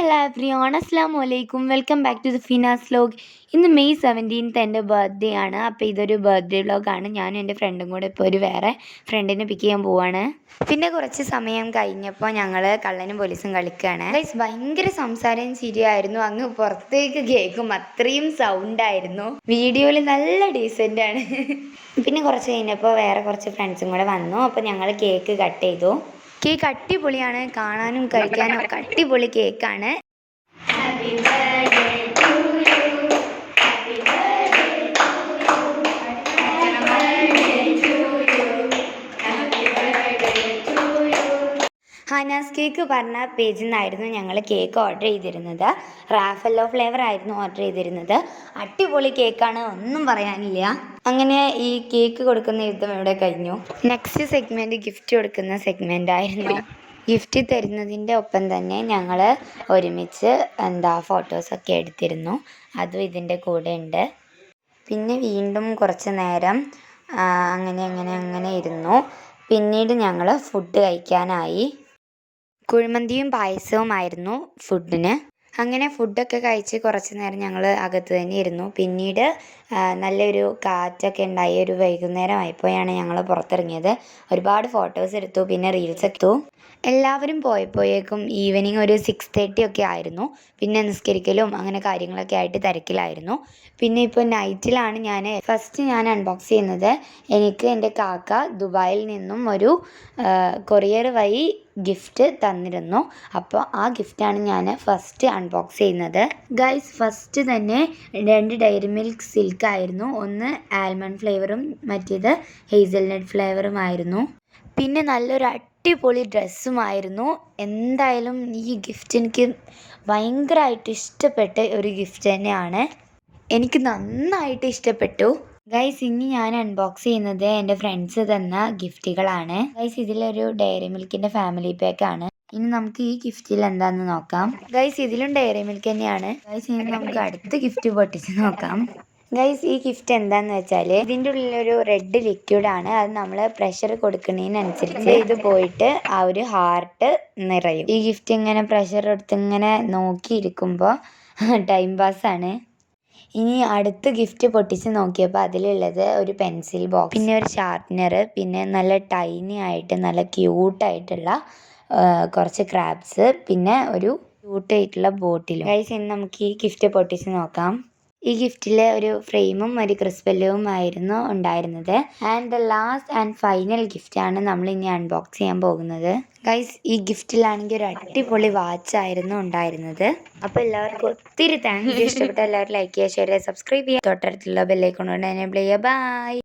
Hello everyone, അസ്സലാമു അലൈക്കും. Welcome back to the Finas vlog. ഇന്ന് മെയ് 17 എൻ്റെ ബർത്ത്ഡേ ആണ്. അപ്പോൾ ഇതൊരു ബർത്ത്ഡേ വ്ലോഗാണ്. ഞാനും എൻ്റെ ഫ്രണ്ടും കൂടെ ഇപ്പോൾ ഒരു വേറെ ഫ്രണ്ടിനെ പിക്ക് ചെയ്യാൻ പോവാണ്. പിന്നെ കുറച്ച് സമയം കഴിഞ്ഞപ്പോൾ ഞങ്ങൾ കള്ളനും പോലീസും കളിക്കുകയാണ്. ഗൈസ്, ഭയങ്കര സംസാരം ചിരിയായിരുന്നു. അങ്ങ് പുറത്തേക്ക് കേൾക്കും, അത്രയും സൗണ്ടായിരുന്നു. വീഡിയോയിൽ നല്ല ഡീസൻ്റ് ആണ്. പിന്നെ കുറച്ച് കഴിഞ്ഞപ്പോൾ വേറെ കുറച്ച് ഫ്രണ്ട്സും കൂടെ വന്നു. അപ്പോൾ ഞങ്ങൾ കേക്ക് കട്ട് ചെയ്തു. കേക്ക് അടിപൊളിയാണ്, കാണാനും കഴിക്കാനും ഒക്കെ അടിപൊളി കേക്കാണ്. ഹനാസ് കേക്ക് പറഞ്ഞ പേജിൽ നിന്നായിരുന്നു ഞങ്ങൾ കേക്ക് ഓർഡർ ചെയ്തിരുന്നത്. റാഫല്ലോ ഫ്ലേവർ ആയിരുന്നു ഓർഡർ ചെയ്തിരുന്നത്. അടിപൊളി കേക്കാണ്, ഒന്നും പറയാനില്ല. അങ്ങനെ ഈ കേക്ക് കൊടുക്കുന്ന യുദ്ധം ഇവിടെ കഴിഞ്ഞു. നെക്സ്റ്റ് സെഗ്മെൻറ്റ് ഗിഫ്റ്റ് കൊടുക്കുന്ന സെഗ്മെൻ്റ് ആയിരുന്നു. ഗിഫ്റ്റ് തരുന്നതിൻ്റെ ഒപ്പം തന്നെ ഞങ്ങൾ ഒരുമിച്ച് ഫോട്ടോസൊക്കെ എടുത്തിരുന്നു. അതും ഇതിൻ്റെ കൂടെ ഉണ്ട്. പിന്നെ വീണ്ടും കുറച്ച് നേരം അങ്ങനെ ഇരുന്നു. പിന്നീട് ഞങ്ങൾ ഫുഡ് കഴിക്കാനായി. കുഴിമന്തിയും പായസവുമായിരുന്നു ഫുഡിന്. അങ്ങനെ ഫുഡൊക്കെ കഴിച്ച് കുറച്ച് നേരം ഞങ്ങൾ അകത്ത് തന്നെ ഇരുന്നു. പിന്നീട് നല്ലൊരു കാറ്റൊക്കെ ഉണ്ടായി. ഒരു വൈകുന്നേരം ആയപ്പോഴാണ് ഞങ്ങൾ പുറത്തിറങ്ങിയത്. ഒരുപാട് ഫോട്ടോസ് എടുത്തു, പിന്നെ റീൽസ് എടുത്തു. എല്ലാവരും പോയപ്പോഴേക്കും ഈവനിങ് ഒരു 6:30 ഒക്കെ ആയിരുന്നു. പിന്നെ നിസ്കരിക്കലും അങ്ങനെ കാര്യങ്ങളൊക്കെ ആയിട്ട് തിരക്കിലായിരുന്നു. പിന്നെ ഇപ്പോൾ നൈറ്റിലാണ് ഞാൻ അൺബോക്സ് ചെയ്യുന്നത്. എനിക്ക് എൻ്റെ കാക്ക ദുബായിൽ നിന്നും ഒരു കൊറിയർ വഴി ഗിഫ്റ്റ് തന്നിരുന്നു. അപ്പോൾ ആ ഗിഫ്റ്റാണ് ഞാൻ ഫസ്റ്റ് അൺബോക്സ് ചെയ്യുന്നത്. ഗൈസ്, ഫസ്റ്റ് തന്നെ 2 ഡയറി മിൽക്ക് സിൽക്ക് ആയിരുന്നു. ഒന്ന് ആൽമണ്ട് ഫ്ലേവറും മറ്റേത് ഹേസൽനട്ട് ഫ്ലേവറുമായിരുന്നു. പിന്നെ നല്ലൊരു അടിപൊളി ഡ്രസ്സുമായിരുന്നു. എന്തായാലും ഈ ഗിഫ്റ്റ് എനിക്ക് ഭയങ്കരമായിട്ട് ഇഷ്ടപ്പെട്ട ഒരു ഗിഫ്റ്റ് തന്നെയാണ്. എനിക്ക് നന്നായിട്ട് ഇഷ്ടപ്പെട്ടു. ഗൈസ്, ഇനി ഞാൻ അൺബോക്സ് ചെയ്യുന്നത് എൻ്റെ ഫ്രണ്ട്സ് തന്ന ഗിഫ്റ്റുകളാണ്. ഗൈസ്, ഇതിലൊരു ഡയറി മിൽക്കിൻ്റെ ഫാമിലി പാക്കാണ്. ഇനി നമുക്ക് ഈ ഗിഫ്റ്റിൽ എന്താണെന്ന് നോക്കാം. ഗൈസ്, ഇതിലും ഡയറി മിൽക്ക് തന്നെയാണ്. ഗൈസ്, ഇനി നമുക്ക് അടുത്ത ഗിഫ്റ്റ് പൊട്ടിച്ച് നോക്കാം. ഗൈസ്, ഈ ഗിഫ്റ്റ് എന്താന്ന് വെച്ചാൽ ഇതിൻ്റെ ഉള്ളിലൊരു റെഡ് ലിക്വിഡാണ്. അത് നമ്മൾ പ്രഷർ കൊടുക്കുന്നതിനനുസരിച്ച് ഇത് പോയിട്ട് ആ ഒരു ഹാർട്ട് നിറയും. ഈ ഗിഫ്റ്റ് ഇങ്ങനെ പ്രഷർ എടുത്ത് ഇങ്ങനെ നോക്കിയിരിക്കുമ്പോൾ ടൈം പാസ്സാണ്. ഇനി അടുത്ത ഗിഫ്റ്റ് പൊട്ടിച്ച് നോക്കിയപ്പോൾ അതിലുള്ളത് ഒരു പെൻസിൽ ബോക്സ്, പിന്നെ ഒരു ഷാർപ്നർ, പിന്നെ നല്ല ടൈനി ആയിട്ട് നല്ല ക്യൂട്ടായിട്ടുള്ള കുറച്ച് ക്രാബ്സ്, പിന്നെ ഒരു ക്യൂട്ടായിട്ടുള്ള ബോട്ടിലും. ഗൈസ്, ഇനി നമുക്ക് ഈ ഗിഫ്റ്റ് പൊട്ടിച്ച് നോക്കാം. ഈ ഗിഫ്റ്റിൽ ഒരു ഫ്രെയിമും ഒരു ക്രിസ്പെല്ലും ആയിരുന്നു ഉണ്ടായിരുന്നത്. And the last and final ഗിഫ്റ്റാണ് നമ്മൾ ഇനി അൺബോക്സ് ചെയ്യാൻ പോകുന്നത്. ഗൈസ്, ഈ ഗിഫ്റ്റിലാണെങ്കിൽ ഒരു അടിപൊളി വാച്ചായിരുന്നു ഉണ്ടായിരുന്നത്. അപ്പോൾ എല്ലാവർക്കും ഒത്തിരി താങ്ക് യു. ഇഷ്ടപ്പെട്ട എല്ലാവരും ലൈക്ക് ചെയ്യുക, ഷെയർ ചെയ്യുക, സബ്സ്ക്രൈബ് ചെയ്യുക, തൊട്ടടുത്തുള്ള ബെല്ലൈക്കൺ കൊണ്ട് എനേബിൾ ചെയ്യുക. ബൈ.